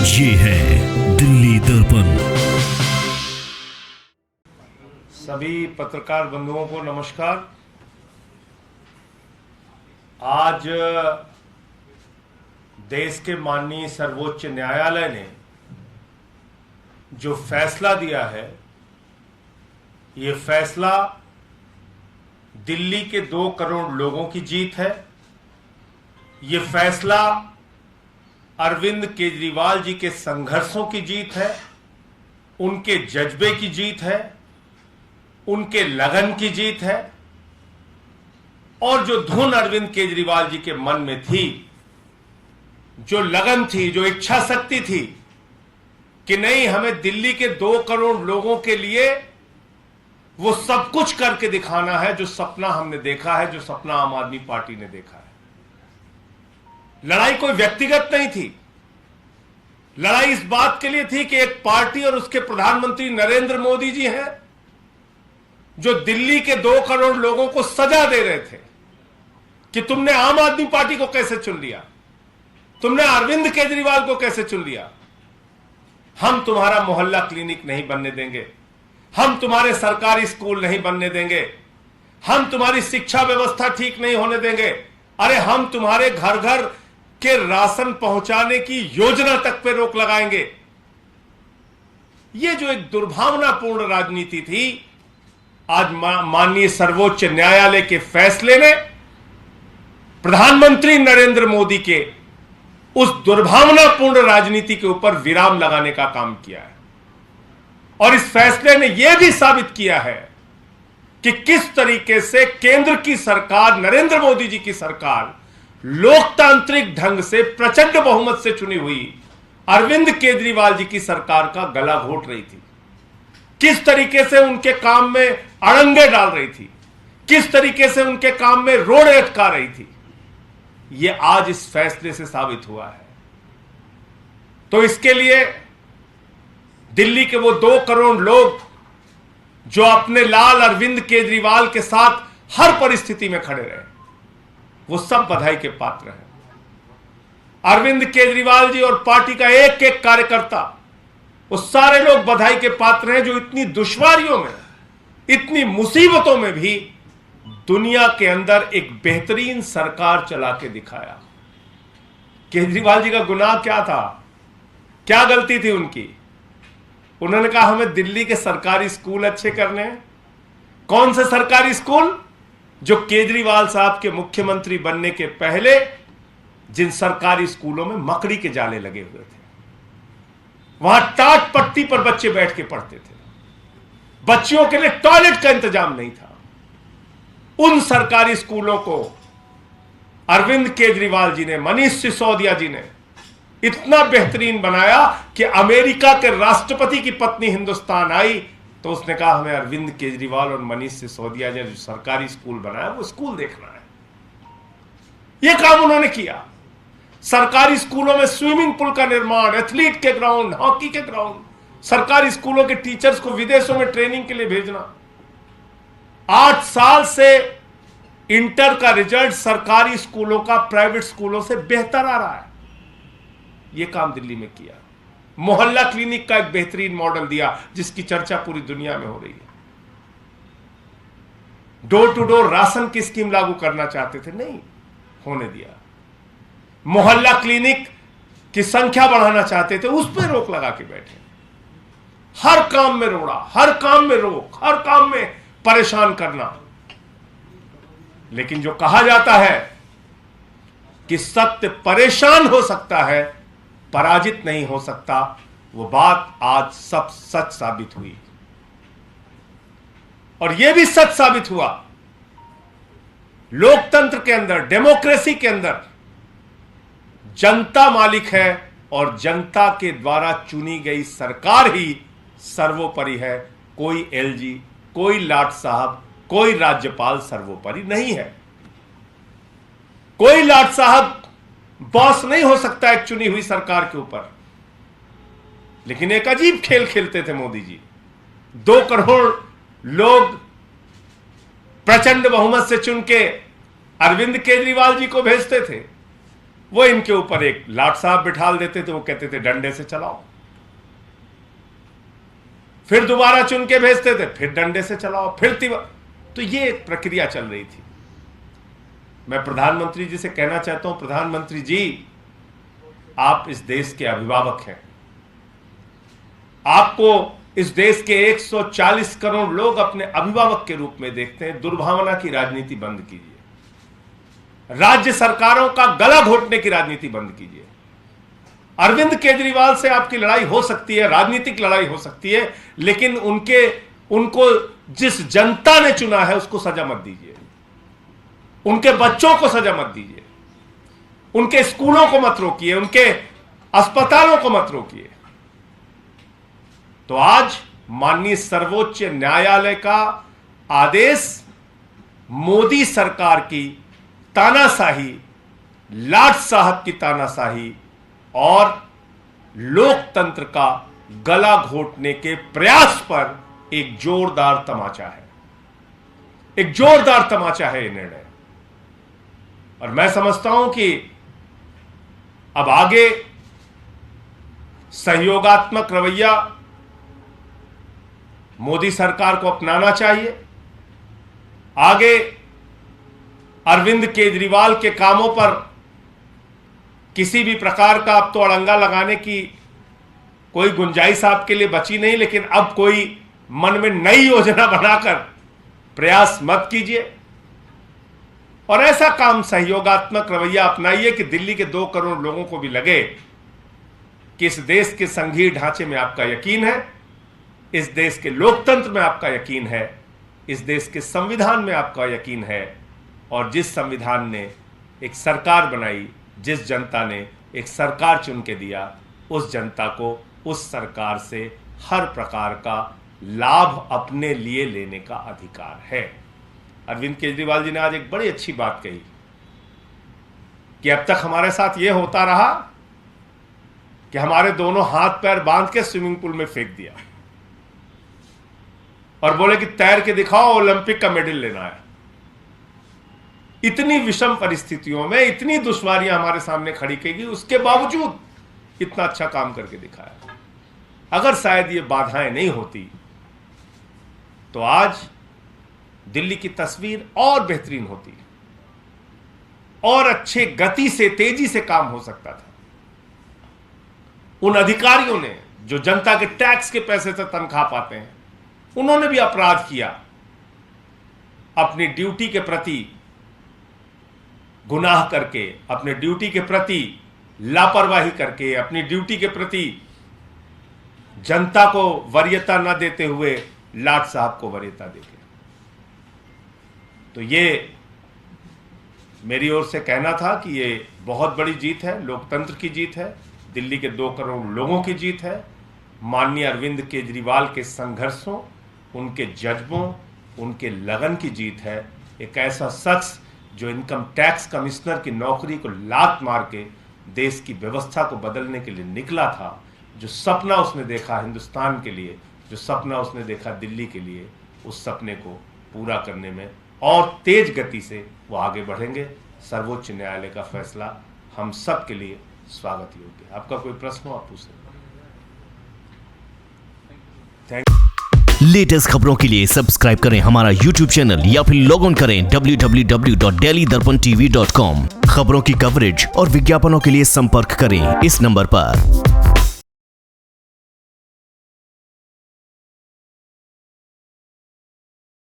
ये है दिल्ली दर्पण। सभी पत्रकार बंधुओं को नमस्कार। आज देश के माननीय सर्वोच्च न्यायालय ने जो फैसला दिया है, ये फैसला दिल्ली के 2 करोड़ लोगों की जीत है। ये फैसला अरविंद केजरीवाल जी के संघर्षों की जीत है, उनके जज्बे की जीत है, उनके लगन की जीत है। और जो धुन अरविंद केजरीवाल जी के मन में थी, जो लगन थी, जो इच्छा शक्ति थी कि नहीं, हमें दिल्ली के 2 करोड़ लोगों के लिए वो सब कुछ करके दिखाना है जो सपना हमने देखा है, जो सपना आम आदमी पार्टी ने देखा है। लड़ाई कोई व्यक्तिगत नहीं थी। लड़ाई इस बात के लिए थी कि एक पार्टी और उसके प्रधानमंत्री नरेंद्र मोदी जी हैं, जो दिल्ली के 2 करोड़ लोगों को सजा दे रहे थे कि तुमने आम आदमी पार्टी को कैसे चुन लिया, तुमने अरविंद केजरीवाल को कैसे चुन लिया। हम तुम्हारा मोहल्ला क्लिनिक नहीं बनने देंगे, हम तुम्हारे सरकारी स्कूल नहीं बनने देंगे, हम तुम्हारी शिक्षा व्यवस्था ठीक नहीं होने देंगे, अरे हम तुम्हारे घर घर के राशन पहुंचाने की योजना तक पे रोक लगाएंगे। यह जो एक दुर्भावनापूर्ण राजनीति थी, आज माननीय सर्वोच्च न्यायालय के फैसले ने प्रधानमंत्री नरेंद्र मोदी के उस दुर्भावनापूर्ण राजनीति के ऊपर विराम लगाने का काम किया है। और इस फैसले ने यह भी साबित किया है कि किस तरीके से केंद्र की सरकार, नरेंद्र मोदी जी की सरकार, लोकतांत्रिक ढंग से प्रचंड बहुमत से चुनी हुई अरविंद केजरीवाल जी की सरकार का गला घोट रही थी, किस तरीके से उनके काम में अड़ंगे डाल रही थी, किस तरीके से उनके काम में रोड अटका रही थी। यह आज इस फैसले से साबित हुआ है। तो इसके लिए दिल्ली के वो 2 करोड़ लोग जो अपने लाल अरविंद केजरीवाल के साथ हर परिस्थिति में खड़े रहे, वो सब बधाई के पात्र हैं। अरविंद केजरीवाल जी और पार्टी का एक एक कार्यकर्ता, वो सारे लोग बधाई के पात्र हैं जो इतनी दुश्वारियों में, इतनी मुसीबतों में भी दुनिया के अंदर एक बेहतरीन सरकार चला के दिखाया। केजरीवाल जी का गुनाह क्या था, क्या गलती थी उनकी? उन्होंने कहा हमें दिल्ली के सरकारी स्कूल अच्छे करने हैं। कौन से सरकारी स्कूल? जो केजरीवाल साहब के मुख्यमंत्री बनने के पहले जिन सरकारी स्कूलों में मकड़ी के जाले लगे हुए थे, वहां टाट पट्टी पर बच्चे बैठ के पढ़ते थे, बच्चियों के लिए टॉयलेट का इंतजाम नहीं था। उन सरकारी स्कूलों को अरविंद केजरीवाल जी ने, मनीष सिसोदिया जी ने इतना बेहतरीन बनाया कि अमेरिका के राष्ट्रपति की पत्नी हिंदुस्तान आई तो उसने कहा हमें अरविंद केजरीवाल और मनीष सिसोदिया ने जो सरकारी स्कूल बनाया वो स्कूल देखना है। यह काम उन्होंने किया। सरकारी स्कूलों में स्विमिंग पूल का निर्माण, एथलीट के ग्राउंड, हॉकी के ग्राउंड, सरकारी स्कूलों के टीचर्स को विदेशों में ट्रेनिंग के लिए भेजना। 8 साल से इंटर का रिजल्ट सरकारी स्कूलों का प्राइवेट स्कूलों से बेहतर आ रहा है। यह काम दिल्ली में किया। मोहल्ला क्लिनिक का एक बेहतरीन मॉडल दिया जिसकी चर्चा पूरी दुनिया में हो रही है। डोर टू डोर राशन की स्कीम लागू करना चाहते थे, नहीं होने दिया। मोहल्ला क्लिनिक की संख्या बढ़ाना चाहते थे, उस पर रोक लगा के बैठे। हर काम में रोड़ा, हर काम में रोक, हर काम में परेशान करना। लेकिन जो कहा जाता है कि सत्य परेशान हो सकता है, पराजित नहीं हो सकता, वो बात आज सब सच साबित हुई। और यह भी सच साबित हुआ, लोकतंत्र के अंदर, डेमोक्रेसी के अंदर जनता मालिक है और जनता के द्वारा चुनी गई सरकार ही सर्वोपरि है। कोई एलजी, कोई लाट साहब, कोई राज्यपाल सर्वोपरि नहीं है। कोई लाट साहब बॉस नहीं हो सकता एक चुनी हुई सरकार के ऊपर। लेकिन एक अजीब खेल खेलते थे मोदी जी। 2 करोड़ लोग प्रचंड बहुमत से चुन के अरविंद केजरीवाल जी को भेजते थे वो इनके ऊपर एक लाट साहब बिठाल देते थे, वो कहते थे डंडे से चलाओ, फिर दोबारा चुन के भेजते थे, फिर डंडे से चलाओ, फिर तो ये एक प्रक्रिया चल रही थी। मैं प्रधानमंत्री जी से कहना चाहता हूं, प्रधानमंत्री जी आप इस देश के अभिभावक हैं, आपको इस देश के 140 करोड़ लोग अपने अभिभावक के रूप में देखते हैं। दुर्भावना की राजनीति बंद कीजिए, राज्य सरकारों का गला घोटने की राजनीति बंद कीजिए। अरविंद केजरीवाल से आपकी लड़ाई हो सकती है, राजनीतिक लड़ाई हो सकती है, लेकिन उनको जिस जनता ने चुना है उसको सजा मत दीजिए, उनके बच्चों को सजा मत दीजिए, उनके स्कूलों को मत रोकिए, उनके अस्पतालों को मत रोकिए। तो आज माननीय सर्वोच्च न्यायालय का आदेश मोदी सरकार की तानाशाही, लाट साहब की तानाशाही और लोकतंत्र का गला घोटने के प्रयास पर एक जोरदार तमाचा है, एक जोरदार तमाचा है ये निर्णय। और मैं समझता हूं कि अब आगे सहयोगात्मक रवैया मोदी सरकार को अपनाना चाहिए। आगे अरविंद केजरीवाल के कामों पर किसी भी प्रकार का अब तो अड़ंगा लगाने की कोई गुंजाइश आपके लिए बची नहीं, लेकिन अब कोई मन में नई योजना बनाकर प्रयास मत कीजिए और ऐसा काम सहयोगात्मक रवैया अपनाइए कि दिल्ली के 2 करोड़ लोगों को भी लगे कि इस देश के संघीय ढांचे में आपका यकीन है, इस देश के लोकतंत्र में आपका यकीन है, इस देश के संविधान में आपका यकीन है। और जिस संविधान ने एक सरकार बनाई, जिस जनता ने एक सरकार चुन के दिया, उस जनता को उस सरकार से हर प्रकार का लाभ अपने लिए लेने का अधिकार है। अरविंद केजरीवाल जी ने आज एक बड़ी अच्छी बात कही कि अब तक हमारे साथ यह होता रहा कि हमारे दोनों हाथ पैर बांध के स्विमिंग पूल में फेंक दिया और बोले कि तैर के दिखाओ, ओलंपिक का मेडल लेना है। इतनी विषम परिस्थितियों में इतनी दुश्वारियां हमारे सामने खड़ी की गई, उसके बावजूद इतना अच्छा काम करके दिखाया। अगर शायद ये बाधाएं नहीं होती तो आज दिल्ली की तस्वीर और बेहतरीन होती और अच्छे गति से, तेजी से काम हो सकता था। उन अधिकारियों ने जो जनता के टैक्स के पैसे से तनख्वाह पाते हैं, उन्होंने भी अपराध किया, अपनी ड्यूटी के प्रति गुनाह करके, अपने ड्यूटी के प्रति लापरवाही करके, अपनी ड्यूटी के प्रति जनता को वरीयता न देते हुए लाट साहब को वरीयता देके। तो ये मेरी ओर से कहना था कि ये बहुत बड़ी जीत है, लोकतंत्र की जीत है, दिल्ली के 2 करोड़ लोगों की जीत है, माननीय अरविंद केजरीवाल के संघर्षों, उनके जज्बों, उनके लगन की जीत है। एक ऐसा शख्स जो इनकम टैक्स कमिश्नर की नौकरी को लात मार के देश की व्यवस्था को बदलने के लिए निकला था, जो सपना उसने देखा हिंदुस्तान के लिए, जो सपना उसने देखा दिल्ली के लिए, उस सपने को पूरा करने में और तेज गति से वो आगे बढ़ेंगे। सर्वोच्च न्यायालय का फैसला हम सब के लिए स्वागत योग्य है। आपका कोई प्रश्न हो आप पूछ सकते हैं। लेटेस्ट खबरों के लिए सब्सक्राइब करें हमारा YouTube चैनल या फिर लॉग ऑन करें www.delhidarpantv.com। खबरों की कवरेज और विज्ञापनों के लिए संपर्क करें इस नंबर पर।